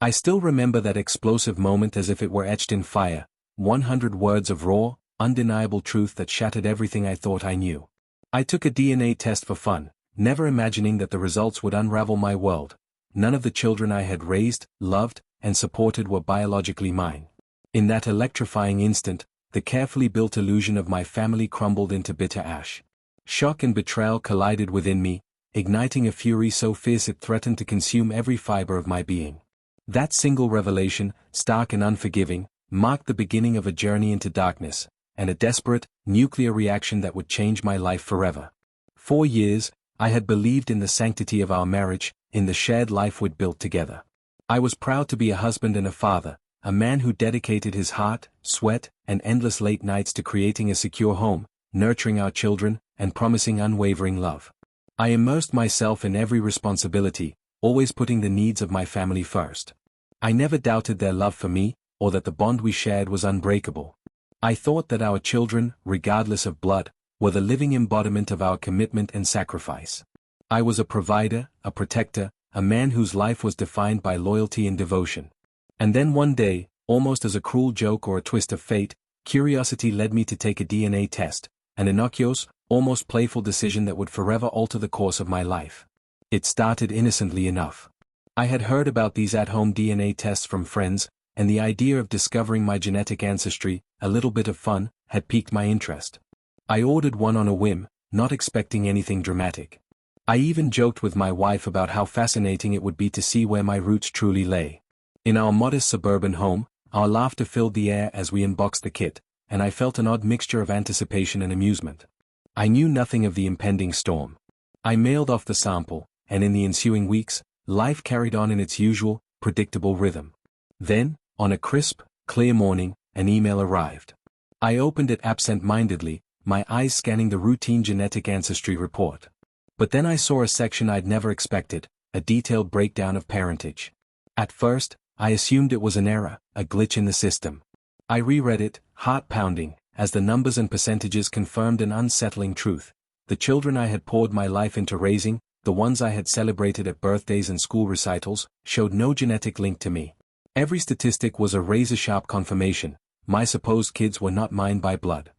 I still remember that explosive moment as if it were etched in fire, 100 words of raw, undeniable truth that shattered everything I thought I knew. I took a DNA test for fun, never imagining that the results would unravel my world. None of the children I had raised, loved, and supported were biologically mine. In that electrifying instant, the carefully built illusion of my family crumbled into bitter ash. Shock and betrayal collided within me, igniting a fury so fierce it threatened to consume every fiber of my being. That single revelation, stark and unforgiving, marked the beginning of a journey into darkness, and a desperate, nuclear reaction that would change my life forever. For years, I had believed in the sanctity of our marriage, in the shared life we'd built together. I was proud to be a husband and a father, a man who dedicated his heart, sweat, and endless late nights to creating a secure home, nurturing our children, and promising unwavering love. I immersed myself in every responsibility, always putting the needs of my family first. I never doubted their love for me, or that the bond we shared was unbreakable. I thought that our children, regardless of blood, were the living embodiment of our commitment and sacrifice. I was a provider, a protector, a man whose life was defined by loyalty and devotion. And then one day, almost as a cruel joke or a twist of fate, curiosity led me to take a DNA test, an innocuous, almost playful decision that would forever alter the course of my life. It started innocently enough. I had heard about these at-home DNA tests from friends, and the idea of discovering my genetic ancestry, a little bit of fun, had piqued my interest. I ordered one on a whim, not expecting anything dramatic. I even joked with my wife about how fascinating it would be to see where my roots truly lay. In our modest suburban home, our laughter filled the air as we unboxed the kit, and I felt an odd mixture of anticipation and amusement. I knew nothing of the impending storm. I mailed off the sample, and in the ensuing weeks, life carried on in its usual, predictable rhythm. Then, on a crisp, clear morning, an email arrived. I opened it absent-mindedly, my eyes scanning the routine genetic ancestry report. But then I saw a section I'd never expected, a detailed breakdown of parentage. At first, I assumed it was an error, a glitch in the system. I reread it, heart-pounding, as the numbers and percentages confirmed an unsettling truth. The children I had poured my life into raising, the ones I had celebrated at birthdays and school recitals, showed no genetic link to me. Every statistic was a razor-sharp confirmation. My supposed kids were not mine by blood.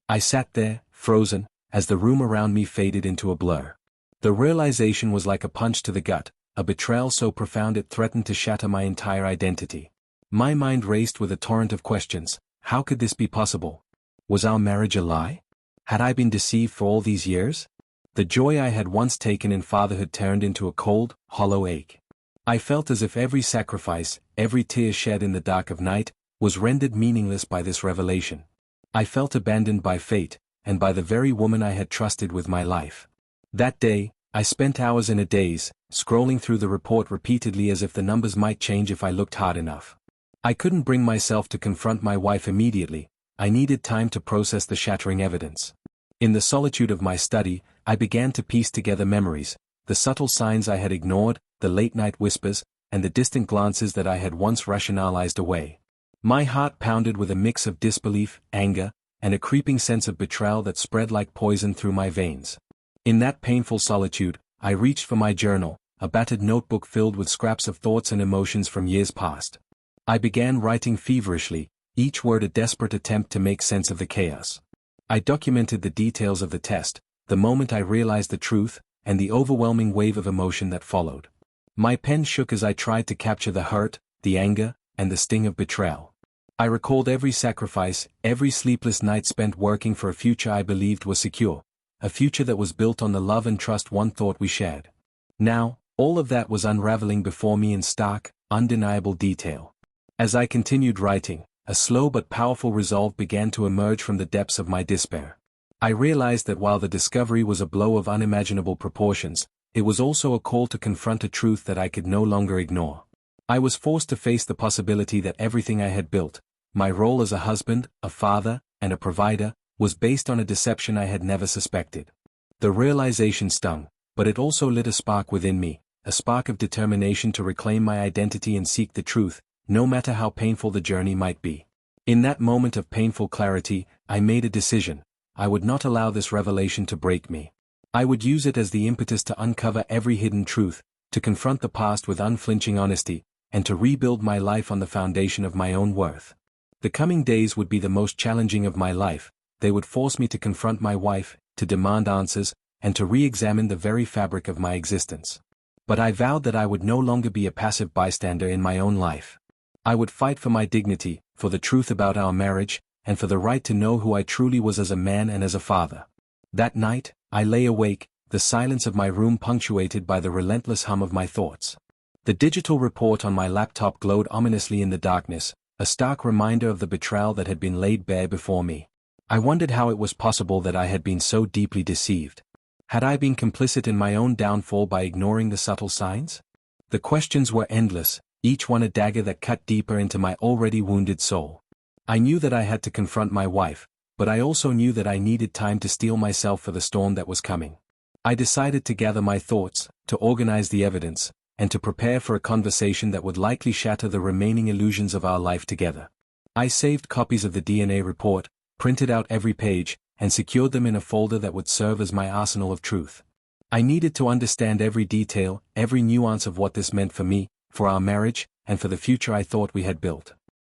I sat there, frozen, as the room around me faded into a blur. The realization was like a punch to the gut, a betrayal so profound it threatened to shatter my entire identity. My mind raced with a torrent of questions. How could this be possible? Was our marriage a lie? Had I been deceived for all these years? The joy I had once taken in fatherhood turned into a cold, hollow ache. I felt as if every sacrifice, every tear shed in the dark of night, was rendered meaningless by this revelation. I felt abandoned by fate, and by the very woman I had trusted with my life. That day, I spent hours in a daze, scrolling through the report repeatedly as if the numbers might change if I looked hard enough. I couldn't bring myself to confront my wife immediately. I needed time to process the shattering evidence. In the solitude of my study, I began to piece together memories, the subtle signs I had ignored, the late-night whispers, and the distant glances that I had once rationalized away. My heart pounded with a mix of disbelief, anger, and a creeping sense of betrayal that spread like poison through my veins. In that painful solitude, I reached for my journal, a battered notebook filled with scraps of thoughts and emotions from years past. I began writing feverishly, each word a desperate attempt to make sense of the chaos. I documented the details of the test, the moment I realized the truth, and the overwhelming wave of emotion that followed. My pen shook as I tried to capture the hurt, the anger, and the sting of betrayal. I recalled every sacrifice, every sleepless night spent working for a future I believed was secure, a future that was built on the love and trust one thought we shared. Now, all of that was unraveling before me in stark, undeniable detail. As I continued writing, a slow but powerful resolve began to emerge from the depths of my despair. I realized that while the discovery was a blow of unimaginable proportions, it was also a call to confront a truth that I could no longer ignore. I was forced to face the possibility that everything I had built, my role as a husband, a father, and a provider, was based on a deception I had never suspected. The realization stung, but it also lit a spark within me, a spark of determination to reclaim my identity and seek the truth, no matter how painful the journey might be. In that moment of painful clarity, I made a decision. I would not allow this revelation to break me. I would use it as the impetus to uncover every hidden truth, to confront the past with unflinching honesty, and to rebuild my life on the foundation of my own worth. The coming days would be the most challenging of my life. They would force me to confront my wife, to demand answers, and to re-examine the very fabric of my existence. But I vowed that I would no longer be a passive bystander in my own life. I would fight for my dignity, for the truth about our marriage, and for the right to know who I truly was as a man and as a father. That night, I lay awake, the silence of my room punctuated by the relentless hum of my thoughts. The digital report on my laptop glowed ominously in the darkness, a stark reminder of the betrayal that had been laid bare before me. I wondered how it was possible that I had been so deeply deceived. Had I been complicit in my own downfall by ignoring the subtle signs? The questions were endless, each one a dagger that cut deeper into my already wounded soul. I knew that I had to confront my wife, but I also knew that I needed time to steel myself for the storm that was coming. I decided to gather my thoughts, to organize the evidence, and to prepare for a conversation that would likely shatter the remaining illusions of our life together. I saved copies of the DNA report, printed out every page, and secured them in a folder that would serve as my arsenal of truth. I needed to understand every detail, every nuance of what this meant for me, for our marriage, and for the future I thought we had built.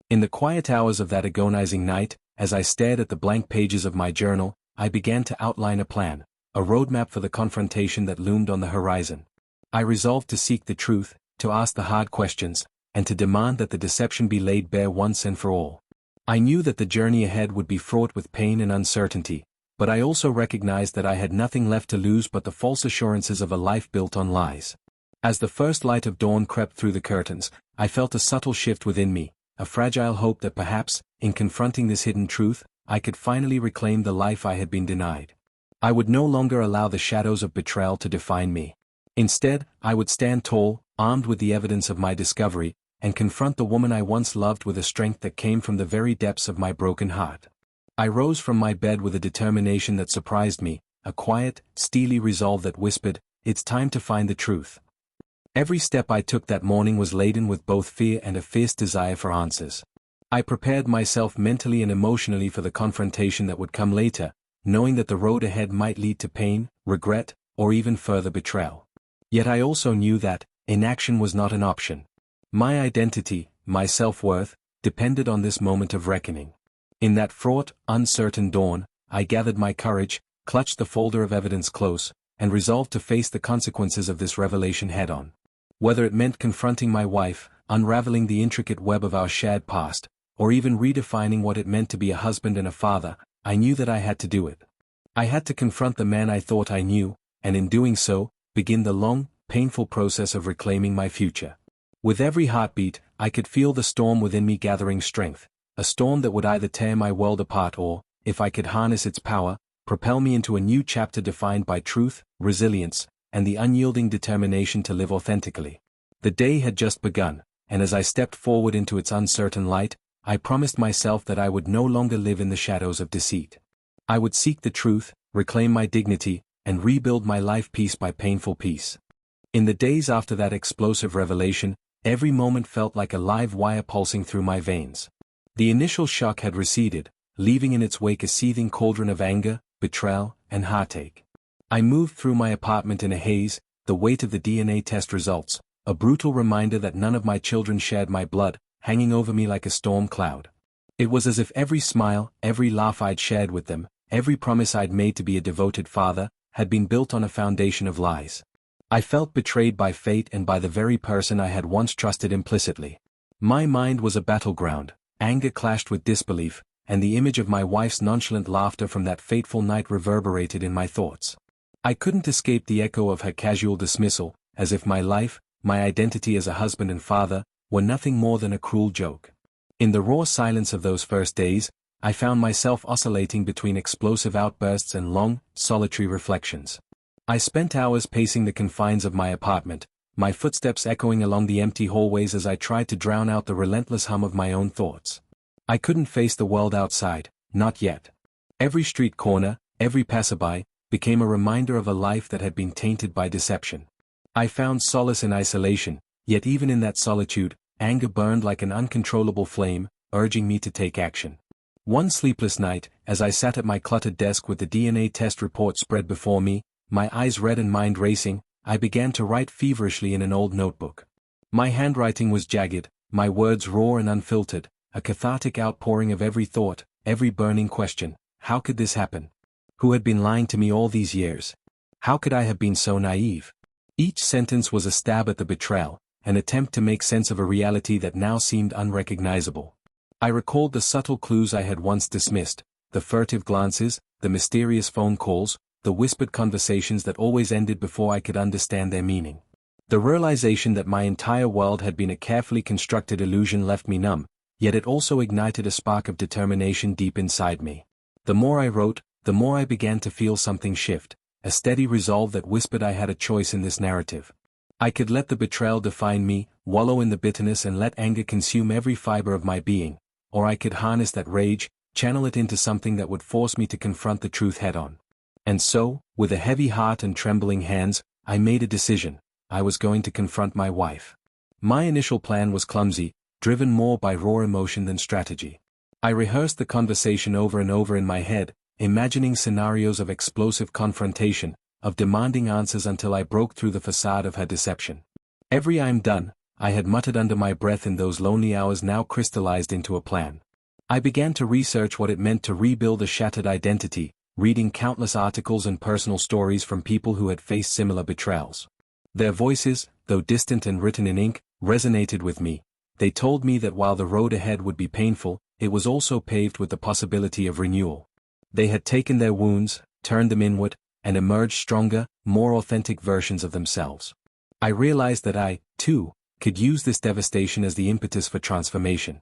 In the quiet hours of that agonizing night, as I stared at the blank pages of my journal, I began to outline a plan, a roadmap for the confrontation that loomed on the horizon. I resolved to seek the truth, to ask the hard questions, and to demand that the deception be laid bare once and for all. I knew that the journey ahead would be fraught with pain and uncertainty, but I also recognized that I had nothing left to lose but the false assurances of a life built on lies. As the first light of dawn crept through the curtains, I felt a subtle shift within me, a fragile hope that perhaps, in confronting this hidden truth, I could finally reclaim the life I had been denied. I would no longer allow the shadows of betrayal to define me. Instead, I would stand tall, armed with the evidence of my discovery, and confront the woman I once loved with a strength that came from the very depths of my broken heart. I rose from my bed with a determination that surprised me, a quiet, steely resolve that whispered, "It's time to find the truth." Every step I took that morning was laden with both fear and a fierce desire for answers. I prepared myself mentally and emotionally for the confrontation that would come later, knowing that the road ahead might lead to pain, regret, or even further betrayal. Yet I also knew that, inaction was not an option. My identity, my self-worth, depended on this moment of reckoning. In that fraught, uncertain dawn, I gathered my courage, clutched the folder of evidence close, and resolved to face the consequences of this revelation head-on. Whether it meant confronting my wife, unraveling the intricate web of our shared past, or even redefining what it meant to be a husband and a father, I knew that I had to do it. I had to confront the man I thought I knew, and in doing so, begin the long, painful process of reclaiming my future. With every heartbeat, I could feel the storm within me gathering strength, a storm that would either tear my world apart or, if I could harness its power, propel me into a new chapter defined by truth, resilience, and the unyielding determination to live authentically. The day had just begun, and as I stepped forward into its uncertain light, I promised myself that I would no longer live in the shadows of deceit. I would seek the truth, reclaim my dignity, and rebuild my life piece by painful piece. In the days after that explosive revelation, every moment felt like a live wire pulsing through my veins. The initial shock had receded, leaving in its wake a seething cauldron of anger, betrayal, and heartache. I moved through my apartment in a haze, the weight of the DNA test results, a brutal reminder that none of my children shared my blood, hanging over me like a storm cloud. It was as if every smile, every laugh I'd shared with them, every promise I'd made to be a devoted father, had been built on a foundation of lies. I felt betrayed by fate and by the very person I had once trusted implicitly. My mind was a battleground, anger clashed with disbelief, and the image of my wife's nonchalant laughter from that fateful night reverberated in my thoughts. I couldn't escape the echo of her casual dismissal, as if my life, my identity as a husband and father, were nothing more than a cruel joke. In the raw silence of those first days, I found myself oscillating between explosive outbursts and long, solitary reflections. I spent hours pacing the confines of my apartment, my footsteps echoing along the empty hallways as I tried to drown out the relentless hum of my own thoughts. I couldn't face the world outside, not yet. Every street corner, every passerby, became a reminder of a life that had been tainted by deception. I found solace in isolation, yet even in that solitude, anger burned like an uncontrollable flame, urging me to take action. One sleepless night, as I sat at my cluttered desk with the DNA test report spread before me, my eyes red and mind racing, I began to write feverishly in an old notebook. My handwriting was jagged, my words raw and unfiltered, a cathartic outpouring of every thought, every burning question. How could this happen? Who had been lying to me all these years? How could I have been so naive? Each sentence was a stab at the betrayal, an attempt to make sense of a reality that now seemed unrecognizable. I recalled the subtle clues I had once dismissed, the furtive glances, the mysterious phone calls, the whispered conversations that always ended before I could understand their meaning. The realization that my entire world had been a carefully constructed illusion left me numb, yet it also ignited a spark of determination deep inside me. The more I wrote, the more I began to feel something shift, a steady resolve that whispered I had a choice in this narrative. I could let the betrayal define me, wallow in the bitterness and let anger consume every fiber of my being, or I could harness that rage, channel it into something that would force me to confront the truth head-on. And so, with a heavy heart and trembling hands, I made a decision. I was going to confront my wife. My initial plan was clumsy, driven more by raw emotion than strategy. I rehearsed the conversation over and over in my head, imagining scenarios of explosive confrontation, of demanding answers until I broke through the facade of her deception. Every "I'm done," I had muttered under my breath in those lonely hours now crystallized into a plan. I began to research what it meant to rebuild a shattered identity, reading countless articles and personal stories from people who had faced similar betrayals. Their voices, though distant and written in ink, resonated with me. They told me that while the road ahead would be painful, it was also paved with the possibility of renewal. They had taken their wounds, turned them inward, and emerged stronger, more authentic versions of themselves. I realized that I, too, could use this devastation as the impetus for transformation.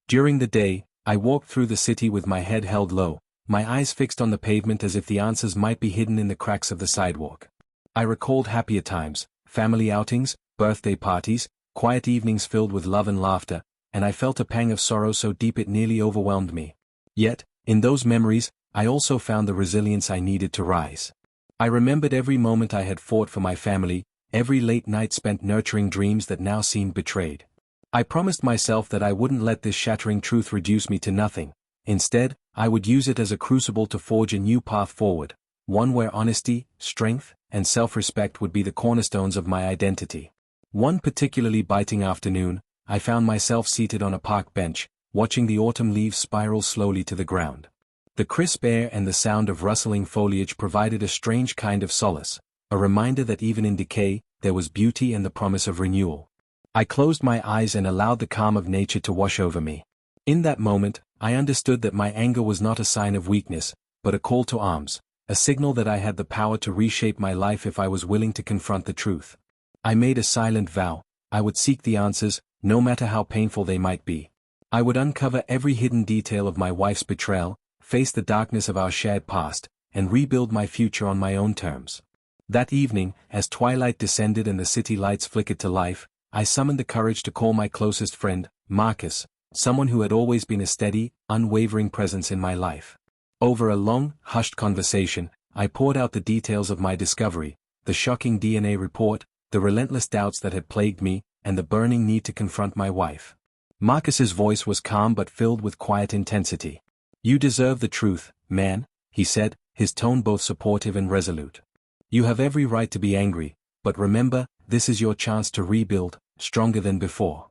During the day, I walked through the city with my head held low, my eyes fixed on the pavement as if the answers might be hidden in the cracks of the sidewalk. I recalled happier times, family outings, birthday parties, quiet evenings filled with love and laughter, and I felt a pang of sorrow so deep it nearly overwhelmed me. Yet, in those memories, I also found the resilience I needed to rise. I remembered every moment I had fought for my family, every late night spent nurturing dreams that now seemed betrayed. I promised myself that I wouldn't let this shattering truth reduce me to nothing. Instead, I would use it as a crucible to forge a new path forward, one where honesty, strength, and self-respect would be the cornerstones of my identity. One particularly biting afternoon, I found myself seated on a park bench, watching the autumn leaves spiral slowly to the ground. The crisp air and the sound of rustling foliage provided a strange kind of solace, a reminder that even in decay, there was beauty and the promise of renewal. I closed my eyes and allowed the calm of nature to wash over me. In that moment, I understood that my anger was not a sign of weakness, but a call to arms, a signal that I had the power to reshape my life if I was willing to confront the truth. I made a silent vow: I would seek the answers, no matter how painful they might be. I would uncover every hidden detail of my wife's betrayal, face the darkness of our shared past, and rebuild my future on my own terms. That evening, as twilight descended and the city lights flickered to life, I summoned the courage to call my closest friend, Marcus, someone who had always been a steady, unwavering presence in my life. Over a long, hushed conversation, I poured out the details of my discovery, the shocking DNA report, the relentless doubts that had plagued me, and the burning need to confront my wife. Marcus's voice was calm but filled with quiet intensity. "You deserve the truth, man," he said, his tone both supportive and resolute. "You have every right to be angry, but remember, this is your chance to rebuild, stronger than before."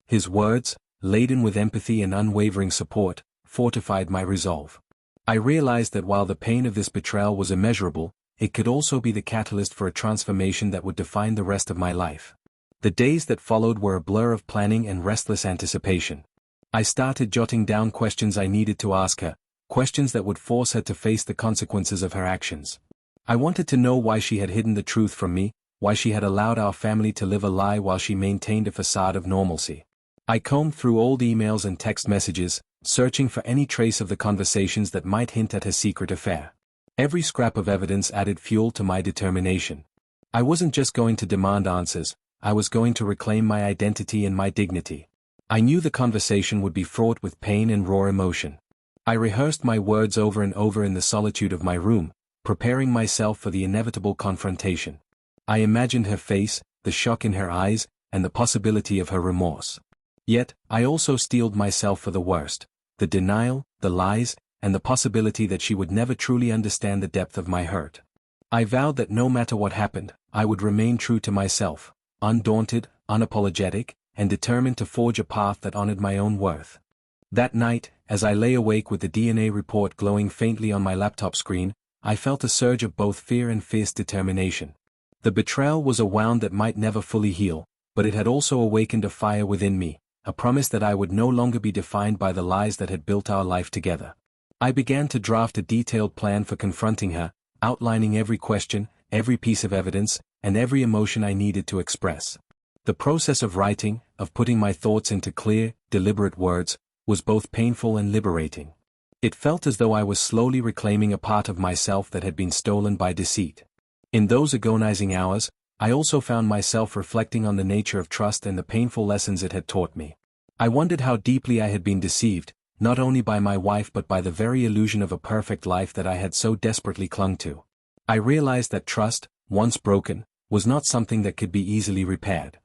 His words, laden with empathy and unwavering support, fortified my resolve. I realized that while the pain of this betrayal was immeasurable, it could also be the catalyst for a transformation that would define the rest of my life. The days that followed were a blur of planning and restless anticipation. I started jotting down questions I needed to ask her, questions that would force her to face the consequences of her actions. I wanted to know why she had hidden the truth from me, why she had allowed our family to live a lie while she maintained a facade of normalcy. I combed through old emails and text messages, searching for any trace of the conversations that might hint at her secret affair. Every scrap of evidence added fuel to my determination. I wasn't just going to demand answers, I was going to reclaim my identity and my dignity. I knew the conversation would be fraught with pain and raw emotion. I rehearsed my words over and over in the solitude of my room, preparing myself for the inevitable confrontation. I imagined her face, the shock in her eyes, and the possibility of her remorse. Yet, I also steeled myself for the worst: the denial, the lies, and the possibility that she would never truly understand the depth of my hurt. I vowed that no matter what happened, I would remain true to myself, undaunted, unapologetic, and determined to forge a path that honored my own worth. That night, as I lay awake with the DNA report glowing faintly on my laptop screen, I felt a surge of both fear and fierce determination. The betrayal was a wound that might never fully heal, but it had also awakened a fire within me, a promise that I would no longer be defined by the lies that had built our life together. I began to draft a detailed plan for confronting her, outlining every question, every piece of evidence, and every emotion I needed to express. The process of writing, of putting my thoughts into clear, deliberate words, was both painful and liberating. It felt as though I was slowly reclaiming a part of myself that had been stolen by deceit. In those agonizing hours, I also found myself reflecting on the nature of trust and the painful lessons it had taught me. I wondered how deeply I had been deceived, not only by my wife but by the very illusion of a perfect life that I had so desperately clung to. I realized that trust, once broken, was not something that could be easily repaired.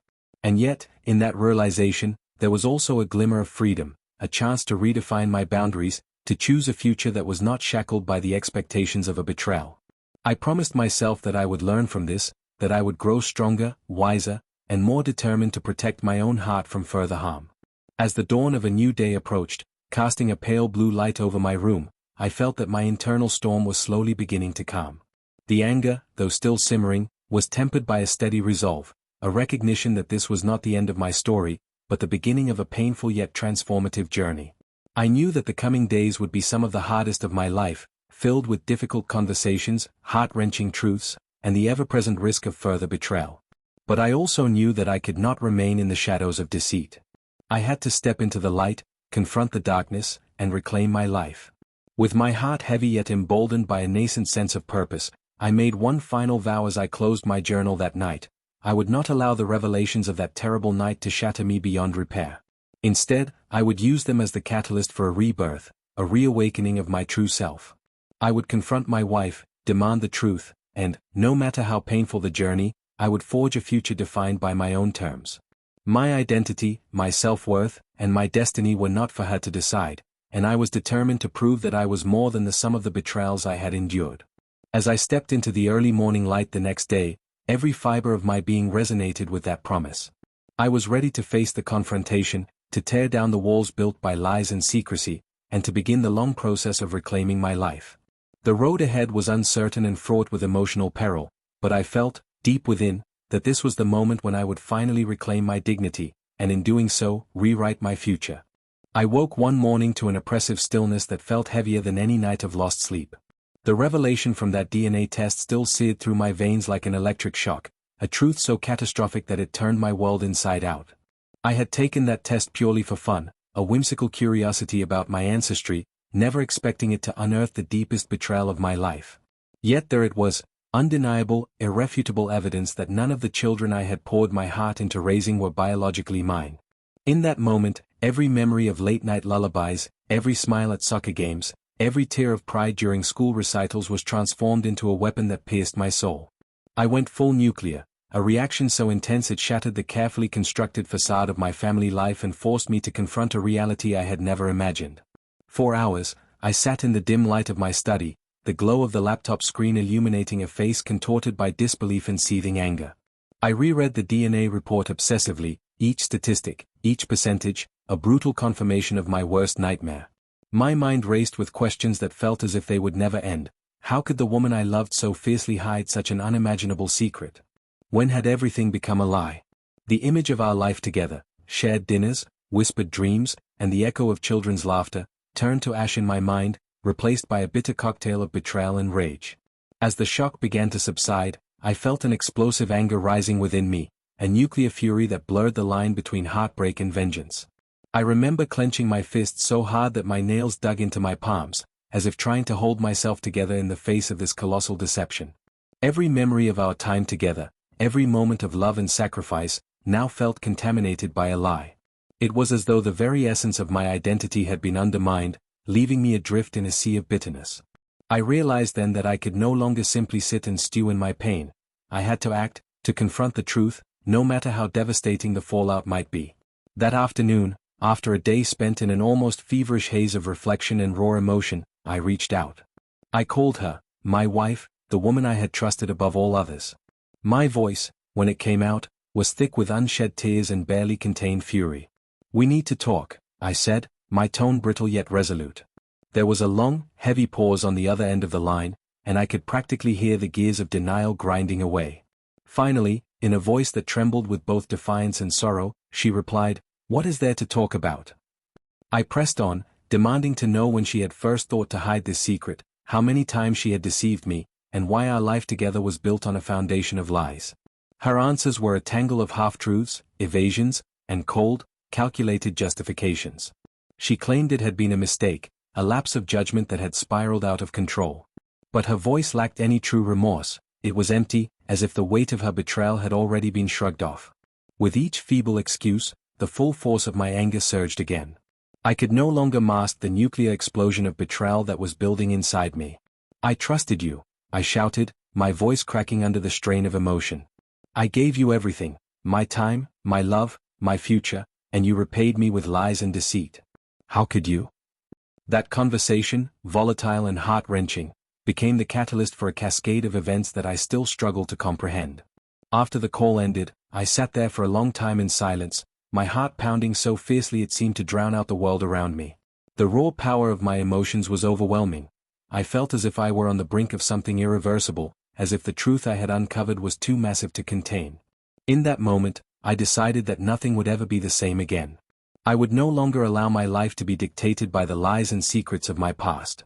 And yet, in that realization, there was also a glimmer of freedom, a chance to redefine my boundaries, to choose a future that was not shackled by the expectations of a betrayal. I promised myself that I would learn from this, that I would grow stronger, wiser, and more determined to protect my own heart from further harm. As the dawn of a new day approached, casting a pale blue light over my room, I felt that my internal storm was slowly beginning to calm. The anger, though still simmering, was tempered by a steady resolve, a recognition that this was not the end of my story, but the beginning of a painful yet transformative journey. I knew that the coming days would be some of the hardest of my life, filled with difficult conversations, heart-wrenching truths, and the ever-present risk of further betrayal. But I also knew that I could not remain in the shadows of deceit. I had to step into the light, confront the darkness, and reclaim my life. With my heart heavy yet emboldened by a nascent sense of purpose, I made one final vow as I closed my journal that night. I would not allow the revelations of that terrible night to shatter me beyond repair. Instead, I would use them as the catalyst for a rebirth, a reawakening of my true self. I would confront my wife, demand the truth, and, no matter how painful the journey, I would forge a future defined by my own terms. My identity, my self-worth, and my destiny were not for her to decide, and I was determined to prove that I was more than the sum of the betrayals I had endured. As I stepped into the early morning light the next day, every fiber of my being resonated with that promise. I was ready to face the confrontation, to tear down the walls built by lies and secrecy, and to begin the long process of reclaiming my life. The road ahead was uncertain and fraught with emotional peril, but I felt, deep within, that this was the moment when I would finally reclaim my dignity, and in doing so, rewrite my future. I woke one morning to an oppressive stillness that felt heavier than any night of lost sleep. The revelation from that DNA test still seared through my veins like an electric shock, a truth so catastrophic that it turned my world inside out. I had taken that test purely for fun, a whimsical curiosity about my ancestry, never expecting it to unearth the deepest betrayal of my life. Yet there it was, undeniable, irrefutable evidence that none of the children I had poured my heart into raising were biologically mine. In that moment, every memory of late-night lullabies, every smile at soccer games, every tear of pride during school recitals was transformed into a weapon that pierced my soul. I went full nuclear, a reaction so intense it shattered the carefully constructed facade of my family life and forced me to confront a reality I had never imagined. For hours, I sat in the dim light of my study, the glow of the laptop screen illuminating a face contorted by disbelief and seething anger. I reread the DNA report obsessively, each statistic, each percentage, a brutal confirmation of my worst nightmare. My mind raced with questions that felt as if they would never end. How could the woman I loved so fiercely hide such an unimaginable secret? When had everything become a lie? The image of our life together, shared dinners, whispered dreams, and the echo of children's laughter, turned to ash in my mind, replaced by a bitter cocktail of betrayal and rage. As the shock began to subside, I felt an explosive anger rising within me, a nuclear fury that blurred the line between heartbreak and vengeance. I remember clenching my fists so hard that my nails dug into my palms, as if trying to hold myself together in the face of this colossal deception. Every memory of our time together, every moment of love and sacrifice, now felt contaminated by a lie. It was as though the very essence of my identity had been undermined, leaving me adrift in a sea of bitterness. I realized then that I could no longer simply sit and stew in my pain. I had to act, to confront the truth, no matter how devastating the fallout might be. That afternoon, after a day spent in an almost feverish haze of reflection and raw emotion, I reached out. I called her, my wife, the woman I had trusted above all others. My voice, when it came out, was thick with unshed tears and barely contained fury. "We need to talk," I said, my tone brittle yet resolute. There was a long, heavy pause on the other end of the line, and I could practically hear the gears of denial grinding away. Finally, in a voice that trembled with both defiance and sorrow, she replied, "What is there to talk about?" I pressed on, demanding to know when she had first thought to hide this secret, how many times she had deceived me, and why our life together was built on a foundation of lies. Her answers were a tangle of half-truths, evasions, and cold, calculated justifications. She claimed it had been a mistake, a lapse of judgment that had spiraled out of control. But her voice lacked any true remorse. It was empty, as if the weight of her betrayal had already been shrugged off. With each feeble excuse, the full force of my anger surged again. I could no longer mask the nuclear explosion of betrayal that was building inside me. "I trusted you," I shouted, my voice cracking under the strain of emotion. "I gave you everything, my time, my love, my future, and you repaid me with lies and deceit. How could you?" That conversation, volatile and heart-wrenching, became the catalyst for a cascade of events that I still struggle to comprehend. After the call ended, I sat there for a long time in silence, my heart pounding so fiercely it seemed to drown out the world around me. The raw power of my emotions was overwhelming. I felt as if I were on the brink of something irreversible, as if the truth I had uncovered was too massive to contain. In that moment, I decided that nothing would ever be the same again. I would no longer allow my life to be dictated by the lies and secrets of my past.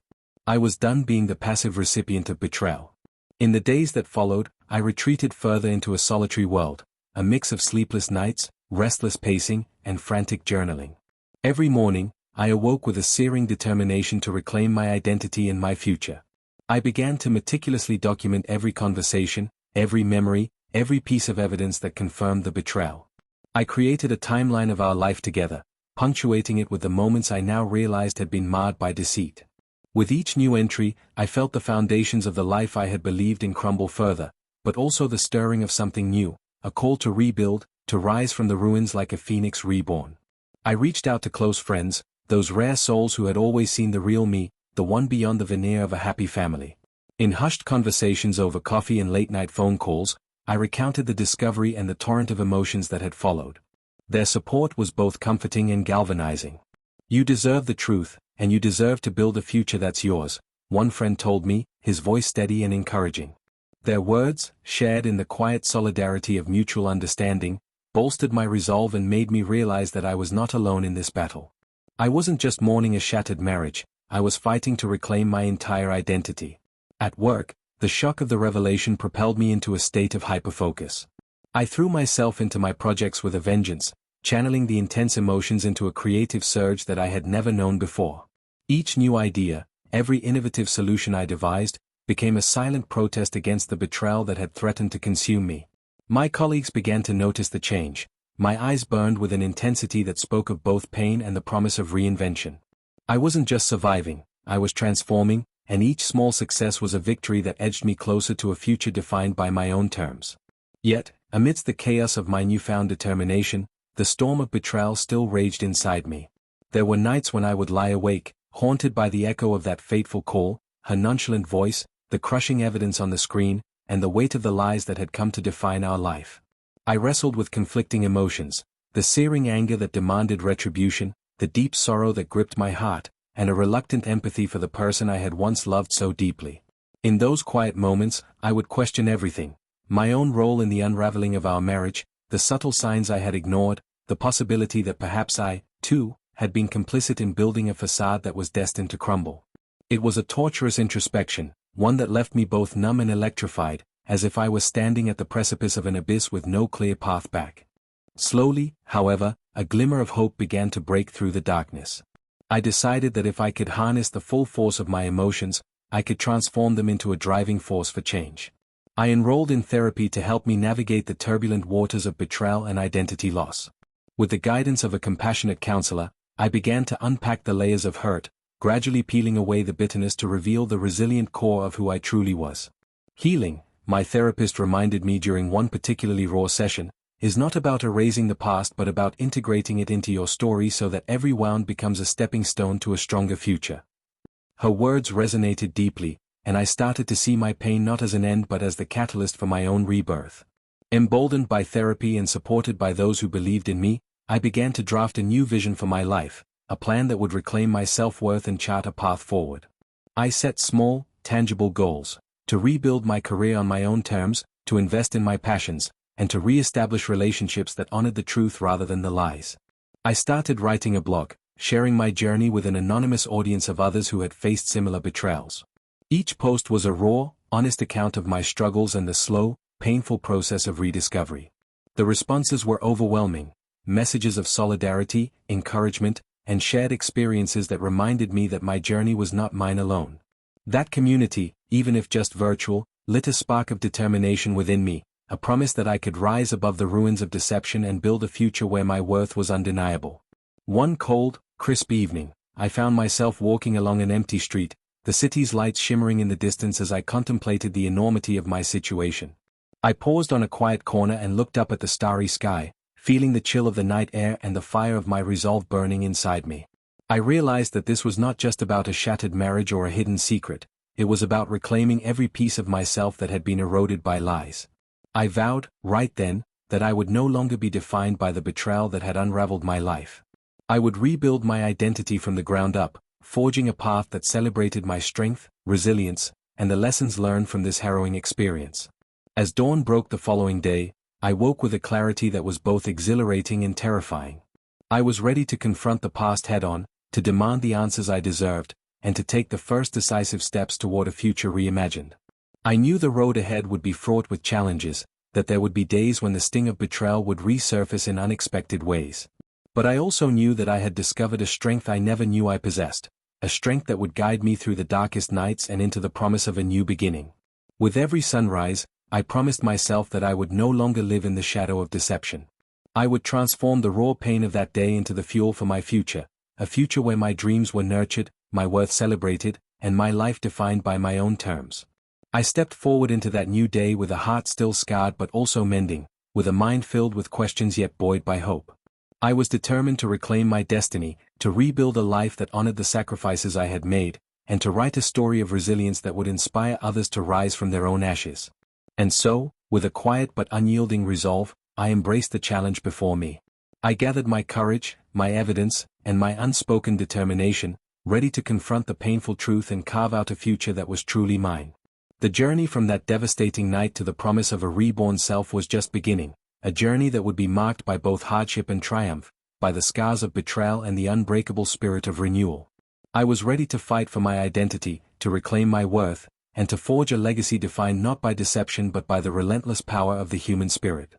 I was done being the passive recipient of betrayal. In the days that followed, I retreated further into a solitary world, a mix of sleepless nights, restless pacing, and frantic journaling. Every morning, I awoke with a searing determination to reclaim my identity and my future. I began to meticulously document every conversation, every memory, every piece of evidence that confirmed the betrayal. I created a timeline of our life together, punctuating it with the moments I now realized had been marred by deceit. With each new entry, I felt the foundations of the life I had believed in crumble further, but also the stirring of something new, a call to rebuild, to rise from the ruins like a phoenix reborn. I reached out to close friends, those rare souls who had always seen the real me, the one beyond the veneer of a happy family. In hushed conversations over coffee and late-night phone calls, I recounted the discovery and the torrent of emotions that had followed. Their support was both comforting and galvanizing. "You deserve the truth, and you deserve to build a future that's yours," one friend told me, his voice steady and encouraging. Their words, shared in the quiet solidarity of mutual understanding, bolstered my resolve and made me realize that I was not alone in this battle. I wasn't just mourning a shattered marriage, I was fighting to reclaim my entire identity. At work, the shock of the revelation propelled me into a state of hyperfocus. I threw myself into my projects with a vengeance, channeling the intense emotions into a creative surge that I had never known before. Each new idea, every innovative solution I devised, became a silent protest against the betrayal that had threatened to consume me. My colleagues began to notice the change. My eyes burned with an intensity that spoke of both pain and the promise of reinvention. I wasn't just surviving, I was transforming, and each small success was a victory that edged me closer to a future defined by my own terms. Yet, amidst the chaos of my newfound determination, the storm of betrayal still raged inside me. There were nights when I would lie awake, haunted by the echo of that fateful call, her nonchalant voice, the crushing evidence on the screen, and the weight of the lies that had come to define our life. I wrestled with conflicting emotions, the searing anger that demanded retribution, the deep sorrow that gripped my heart, and a reluctant empathy for the person I had once loved so deeply. In those quiet moments, I would question everything: my own role in the unraveling of our marriage, the subtle signs I had ignored, the possibility that perhaps I, too, had been complicit in building a facade that was destined to crumble. It was a torturous introspection, one that left me both numb and electrified, as if I was standing at the precipice of an abyss with no clear path back. Slowly, however, a glimmer of hope began to break through the darkness. I decided that if I could harness the full force of my emotions, I could transform them into a driving force for change. I enrolled in therapy to help me navigate the turbulent waters of betrayal and identity loss. With the guidance of a compassionate counselor, I began to unpack the layers of hurt, gradually peeling away the bitterness to reveal the resilient core of who I truly was. Healing, my therapist reminded me during one particularly raw session, is not about erasing the past but about integrating it into your story so that every wound becomes a stepping stone to a stronger future. Her words resonated deeply, and I started to see my pain not as an end but as the catalyst for my own rebirth. Emboldened by therapy and supported by those who believed in me, I began to draft a new vision for my life, a plan that would reclaim my self-worth and chart a path forward. I set small, tangible goals: to rebuild my career on my own terms, to invest in my passions, and to re-establish relationships that honored the truth rather than the lies. I started writing a blog, sharing my journey with an anonymous audience of others who had faced similar betrayals. Each post was a raw, honest account of my struggles and the slow, painful process of rediscovery. The responses were overwhelming: messages of solidarity, encouragement, and shared experiences that reminded me that my journey was not mine alone. That community, even if just virtual, lit a spark of determination within me, a promise that I could rise above the ruins of deception and build a future where my worth was undeniable. One cold, crisp evening, I found myself walking along an empty street, the city's lights shimmering in the distance as I contemplated the enormity of my situation. I paused on a quiet corner and looked up at the starry sky, feeling the chill of the night air and the fire of my resolve burning inside me. I realized that this was not just about a shattered marriage or a hidden secret, it was about reclaiming every piece of myself that had been eroded by lies. I vowed, right then, that I would no longer be defined by the betrayal that had unraveled my life. I would rebuild my identity from the ground up, forging a path that celebrated my strength, resilience, and the lessons learned from this harrowing experience. As dawn broke the following day, I woke with a clarity that was both exhilarating and terrifying. I was ready to confront the past head-on, to demand the answers I deserved, and to take the first decisive steps toward a future reimagined. I knew the road ahead would be fraught with challenges, that there would be days when the sting of betrayal would resurface in unexpected ways. But I also knew that I had discovered a strength I never knew I possessed, a strength that would guide me through the darkest nights and into the promise of a new beginning. With every sunrise, I promised myself that I would no longer live in the shadow of deception. I would transform the raw pain of that day into the fuel for my future, a future where my dreams were nurtured, my worth celebrated, and my life defined by my own terms. I stepped forward into that new day with a heart still scarred but also mending, with a mind filled with questions yet buoyed by hope. I was determined to reclaim my destiny, to rebuild a life that honored the sacrifices I had made, and to write a story of resilience that would inspire others to rise from their own ashes. And so, with a quiet but unyielding resolve, I embraced the challenge before me. I gathered my courage, my evidence, and my unspoken determination, ready to confront the painful truth and carve out a future that was truly mine. The journey from that devastating night to the promise of a reborn self was just beginning, a journey that would be marked by both hardship and triumph, by the scars of betrayal and the unbreakable spirit of renewal. I was ready to fight for my identity, to reclaim my worth, and to forge a legacy defined not by deception but by the relentless power of the human spirit.